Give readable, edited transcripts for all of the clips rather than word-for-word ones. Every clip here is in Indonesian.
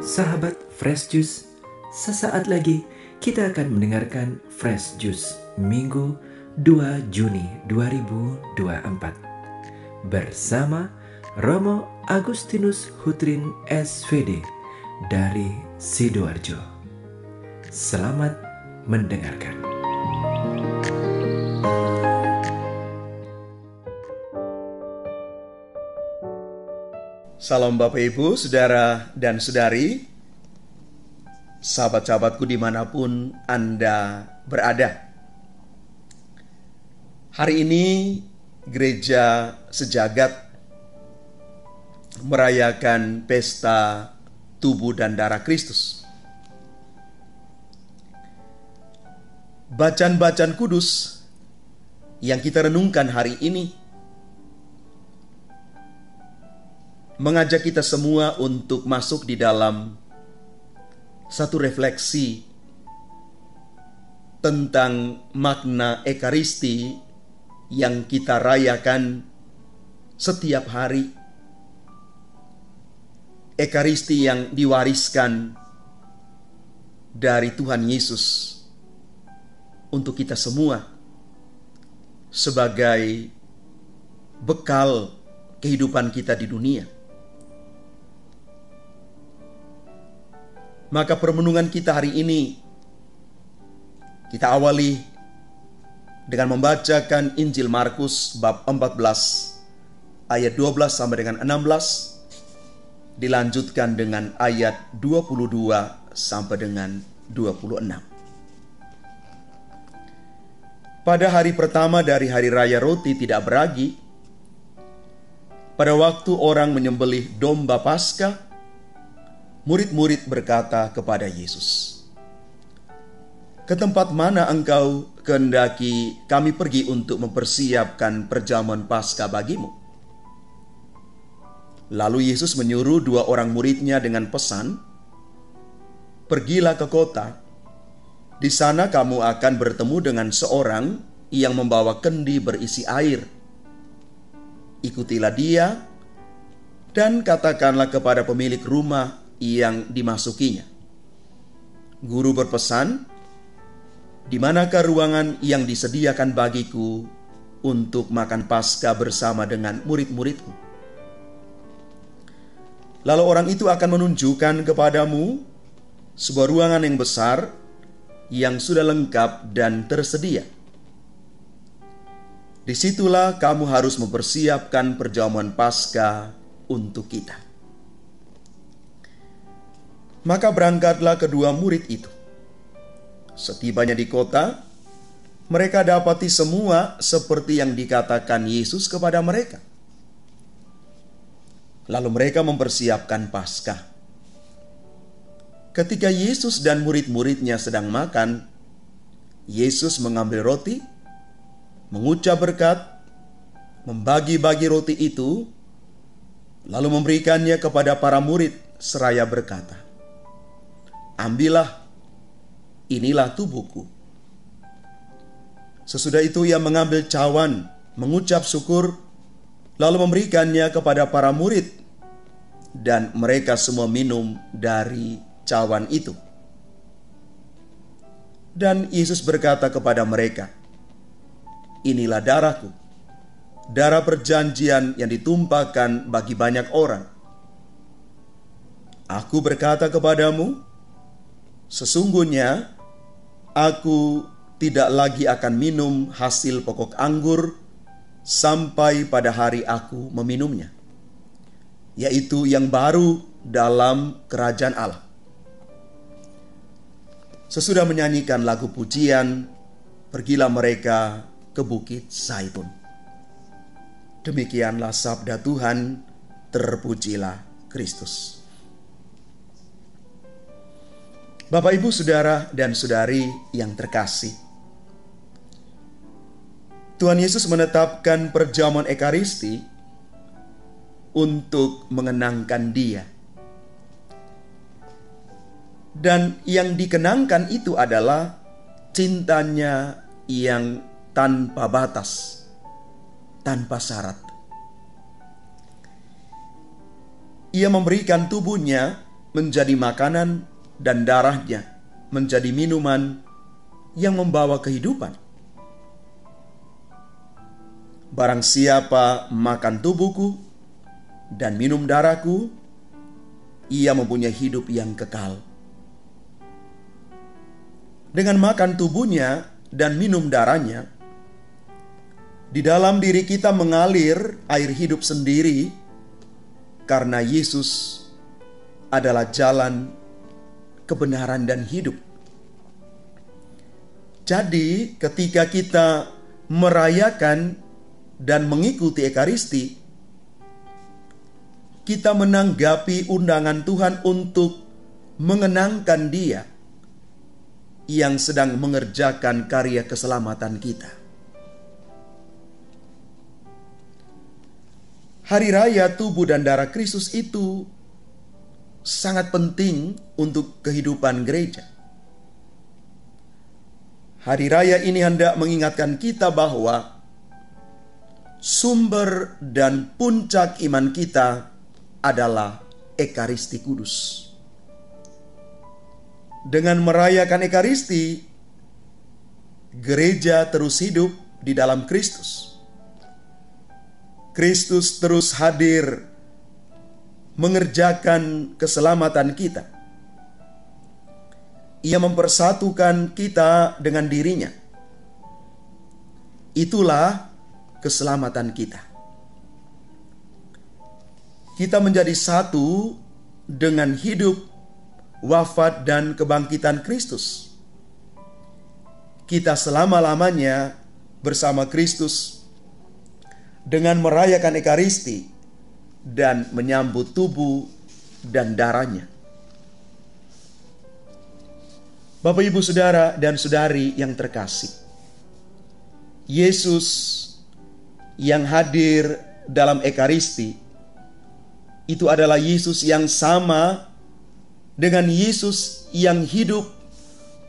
Sahabat Fresh Juice, sesaat lagi kita akan mendengarkan Fresh Juice Minggu 2 Juni 2024 bersama Romo Agustinus Hutrin SVD dari Sidoarjo. Selamat mendengarkan. Salam Bapak Ibu, Saudara dan Saudari, sahabat-sahabatku dimanapun Anda berada. Hari ini Gereja Sejagat merayakan pesta tubuh dan darah Kristus. Bacaan-bacaan kudus yang kita renungkan hari ini mengajak kita semua untuk masuk di dalam satu refleksi tentang makna Ekaristi yang kita rayakan setiap hari. Ekaristi yang diwariskan dari Tuhan Yesus untuk kita semua sebagai bekal kehidupan kita di dunia. Maka permenungan kita hari ini kita awali dengan membacakan Injil Markus bab 14 ayat 12 sampai dengan 16, dilanjutkan dengan ayat 22 sampai dengan 26. Pada hari pertama dari hari raya roti tidak beragi, pada waktu orang menyembelih domba Paskah, murid-murid berkata kepada Yesus, "Ke tempat mana engkau kehendaki kami pergi untuk mempersiapkan perjamuan Paskah bagimu?" Lalu Yesus menyuruh 2 orang muridnya dengan pesan, "Pergilah ke kota. Di sana kamu akan bertemu dengan seorang yang membawa kendi berisi air. Ikutilah dia dan katakanlah kepada pemilik rumah yang dimasukinya, 'Guru berpesan, di manakah ruangan yang disediakan bagiku untuk makan Paskah bersama dengan murid-muridku?' Lalu orang itu akan menunjukkan kepadamu sebuah ruangan yang besar yang sudah lengkap dan tersedia. Disitulah kamu harus mempersiapkan perjamuan Paskah untuk kita." Maka berangkatlah kedua murid itu. Setibanya di kota, mereka dapati semua seperti yang dikatakan Yesus kepada mereka. Lalu mereka mempersiapkan Paskah. Ketika Yesus dan murid-muridnya sedang makan, Yesus mengambil roti, mengucap berkat, membagi-bagi roti itu, lalu memberikannya kepada para murid seraya berkata, "Ambillah, inilah tubuhku." Sesudah itu ia mengambil cawan, mengucap syukur, lalu memberikannya kepada para murid, dan mereka semua minum dari cawan itu. Dan Yesus berkata kepada mereka, "Inilah darahku, darah perjanjian yang ditumpahkan bagi banyak orang. Aku berkata kepadamu, sesungguhnya aku tidak lagi akan minum hasil pokok anggur sampai pada hari aku meminumnya, yaitu yang baru dalam kerajaan Allah." Sesudah menyanyikan lagu pujian, pergilah mereka ke Bukit Zaitun. Demikianlah sabda Tuhan, terpujilah Kristus. Bapak, Ibu, Saudara, dan Saudari yang terkasih, Tuhan Yesus menetapkan perjamuan Ekaristi untuk mengenangkan Dia. Dan yang dikenangkan itu adalah cintanya yang tanpa batas, tanpa syarat. Ia memberikan tubuhnya menjadi makanan dan darahnya menjadi minuman yang membawa kehidupan. Barang siapa makan tubuhku dan minum darahku, ia mempunyai hidup yang kekal. Dengan makan tubuhnya dan minum darahnya, di dalam diri kita mengalir air hidup sendiri, karena Yesus adalah jalan, kebenaran, dan hidup. Jadi, ketika kita merayakan dan mengikuti Ekaristi, kita menanggapi undangan Tuhan untuk mengenangkan Dia yang sedang mengerjakan karya keselamatan kita. Hari raya tubuh dan darah Kristus itu sangat penting untuk kehidupan gereja. Hari raya ini hendak mengingatkan kita bahwa sumber dan puncak iman kita adalah Ekaristi Kudus. Dengan merayakan Ekaristi, gereja terus hidup di dalam Kristus. Kristus terus hadir mengerjakan keselamatan kita. Ia mempersatukan kita dengan dirinya. Itulah keselamatan kita. Kita menjadi satu dengan hidup, wafat, dan kebangkitan Kristus. Kita selama-lamanya bersama Kristus dengan merayakan Ekaristi dan menyambut tubuh dan darahnya. Bapak, Ibu, Saudara, dan Saudari yang terkasih, Yesus yang hadir dalam Ekaristi itu adalah Yesus yang sama dengan Yesus yang hidup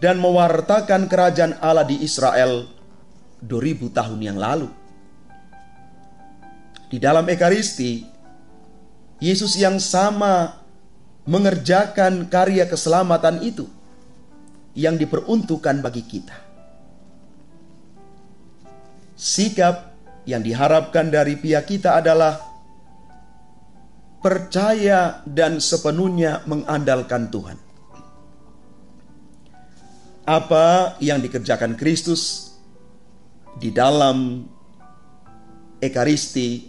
dan mewartakan kerajaan Allah di Israel 2000 tahun yang lalu. Di dalam Ekaristi, Yesus yang sama mengerjakan karya keselamatan itu yang diperuntukkan bagi kita. Sikap yang diharapkan dari pihak kita adalah percaya dan sepenuhnya mengandalkan Tuhan. Apa yang dikerjakan Kristus di dalam Ekaristi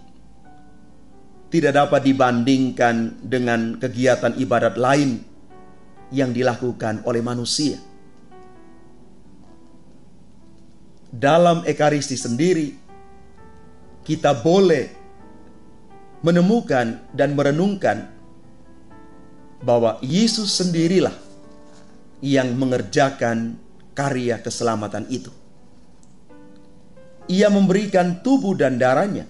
tidak dapat dibandingkan dengan kegiatan ibadat lain yang dilakukan oleh manusia. Dalam Ekaristi sendiri, kita boleh menemukan dan merenungkan bahwa Yesus sendirilah yang mengerjakan karya keselamatan itu. Ia memberikan tubuh dan darahnya.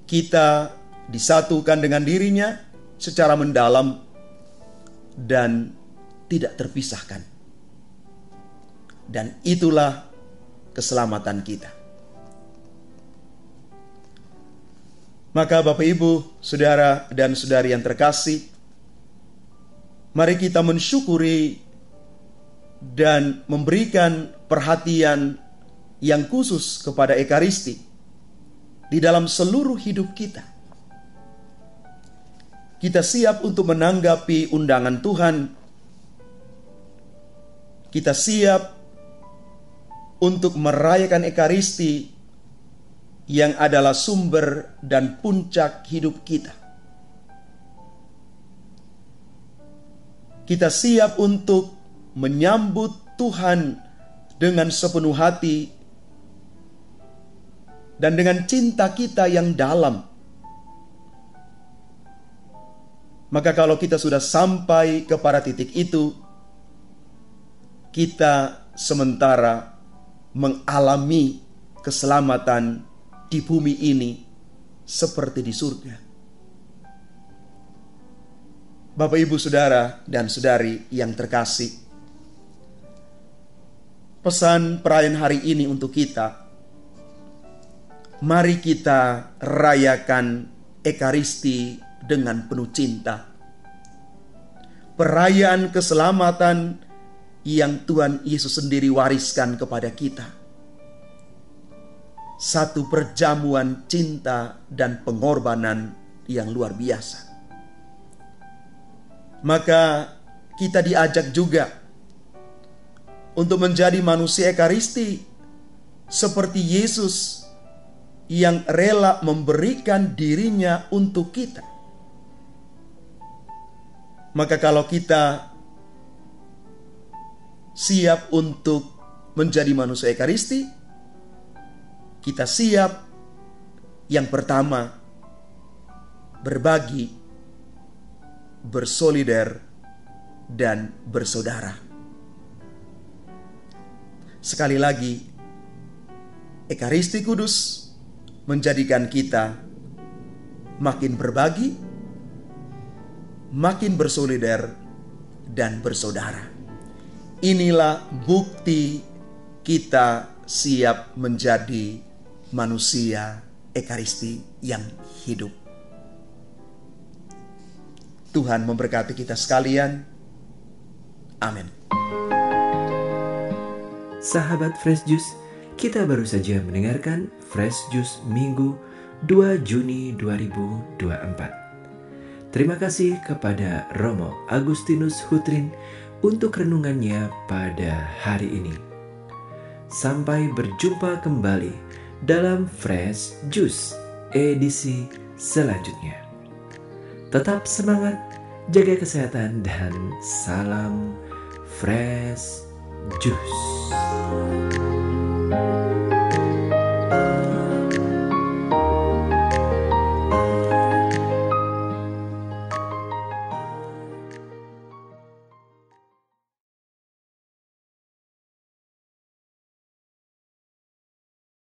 Kita disatukan dengan dirinya secara mendalam dan tidak terpisahkan. Dan itulah keselamatan kita. Maka Bapak, Ibu, Saudara, dan Saudari yang terkasih, mari kita mensyukuri dan memberikan perhatian yang khusus kepada Ekaristi di dalam seluruh hidup kita. Kita siap untuk menanggapi undangan Tuhan. Kita siap untuk merayakan Ekaristi yang adalah sumber dan puncak hidup kita. Kita siap untuk menyambut Tuhan dengan sepenuh hati dan dengan cinta kita yang dalam. Maka kalau kita sudah sampai kepada titik itu, kita sementara mengalami keselamatan di bumi ini seperti di surga. Bapak, Ibu, Saudara, dan Saudari yang terkasih, pesan perayaan hari ini untuk kita, mari kita rayakan Ekaristi dengan penuh cinta. perayaan keselamatan yang Tuhan Yesus sendiri wariskan kepada kita. Satu perjamuan cinta dan pengorbanan yang luar biasa. Maka kita diajak juga untuk menjadi manusia Ekaristi seperti Yesus yang rela memberikan dirinya untuk kita. Maka kalau kita siap untuk menjadi manusia Ekaristi, kita siap yang pertama berbagi, bersolider, dan bersaudara. Sekali lagi, Ekaristi Kudus menjadikan kita makin berbagi, makin bersolider, dan bersaudara. Inilah bukti kita siap menjadi manusia Ekaristi yang hidup. Tuhan memberkati kita sekalian. Amin. Sahabat Fresh Juice, kita baru saja mendengarkan Fresh Juice Minggu 2 Juni 2024. Terima kasih kepada Romo Agustinus Hutrin untuk renungannya pada hari ini. Sampai berjumpa kembali dalam Fresh Juice edisi selanjutnya. Tetap semangat, jaga kesehatan, dan salam Fresh Juice.